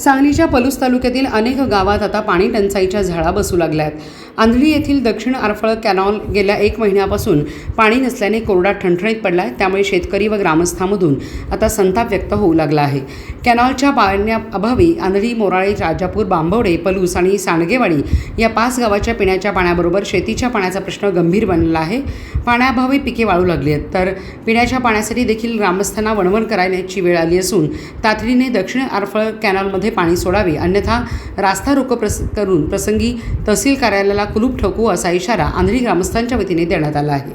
सांगलीच्या पलूस तालुक्यातील अनेक गावात आता पाणी टंचाईच्या झळा बसू लागल्या आहेत. आंधळी येथील दक्षिण आरफळ कॅनॉल गेल्या 1 महिन्यापासून पाणी नसल्याने कोरडा ठणठणीत पडला आहे. त्यामुळे शेतकरी व ग्रामस्थांमधून आता संताप व्यक्त होऊ लागला आहे. कॅनॉलच्या पाण्याअभावी आंधळी, मोराळे, राजापूर, बांबवडे, पलूस आणि सांडगेवाडी या 5 गावाच्या पिण्याच्या पाण्याबरोबर शेतीच्या पाण्याचा प्रश्न गंभीर बनला आहे. पाण्याअभावी पिके वाळू लागली आहेत, तर पिण्याच्या पाण्यासाठी देखील ग्रामस्थांना वणवण करायची वेळ आली असून तातडीने दक्षिण आरफळ कॅनॉलमध्ये पाणी सोडावे, अन्यथा रास्ता रोको करून प्रसंगी तहसील कार्यालयाला कुलूप ठोकू असा इशारा आंधळी ग्रामस्थांच्या वतीने देण्यात आला आहे.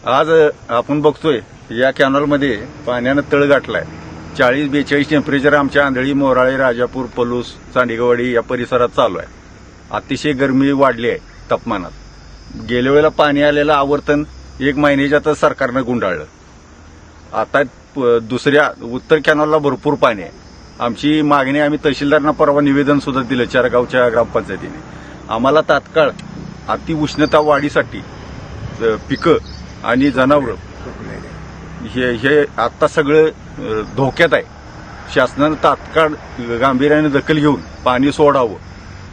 आज आपण बघतोय या कॅनॉलमध्ये पाण्यानं तळ गाठलाय. 40-42 टेम्परेचर आमच्या आंधळी, मोराळे, राजापूर, पलूस, सांडगेवाडी या परिसरात चालू आहे. अतिशय गरमी वाढली आहे तापमानात. गेल्या वेळेला पाणी आलेलं आवर्तन 1 महिन्याच्यातच सरकारनं गुंडाळलं. आता दुसऱ्या उत्तर कॅनॉलला भरपूर पाणी आहे. आमची मागणी आम्ही तहसीलदारांना परवा निवेदन सुद्धा दिलं चारगावच्या ग्रामपंचायतीने. आम्हाला तात्काळ अतिउष्णता वाढीसाठी पिकं आणि जनावरं हे आता सगळं धोक्यात आहे. शासनानं तात्काळ गांभीर्याने दखल घेऊन पाणी सोडावं.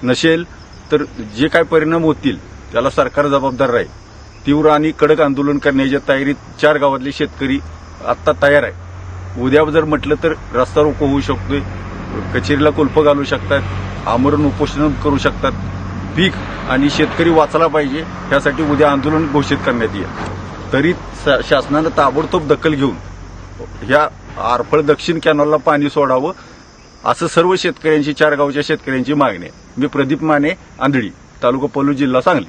नसेल तर जे काय परिणाम होतील त्याला सरकार जबाबदार राहील. तीव्र आणि कडक आंदोलन करण्याच्या तयारीत 4 गावातले शेतकरी आत्ता तयार आहे. उद्या जर म्हटलं तर रस्ता रोको होऊ शकतोय, कचेरीला कुलपं घालू शकतात, आमरण उपोषण करू शकतात. पीक आणि शेतकरी वाचला पाहिजे यासाठी उद्या आंदोलन घोषित करण्यात येईल. तरी शासनानं ताबडतोब दखल घेऊन ह्या आरफळ दक्षिण कॅनॉलला पाणी सोडावं असं सर्व शेतकऱ्यांची 4 गावच्या शेतकऱ्यांची मागणी आहे. मी प्रदीप माने, आंधळी, तालुका पलूस, जिल्हा सांगली.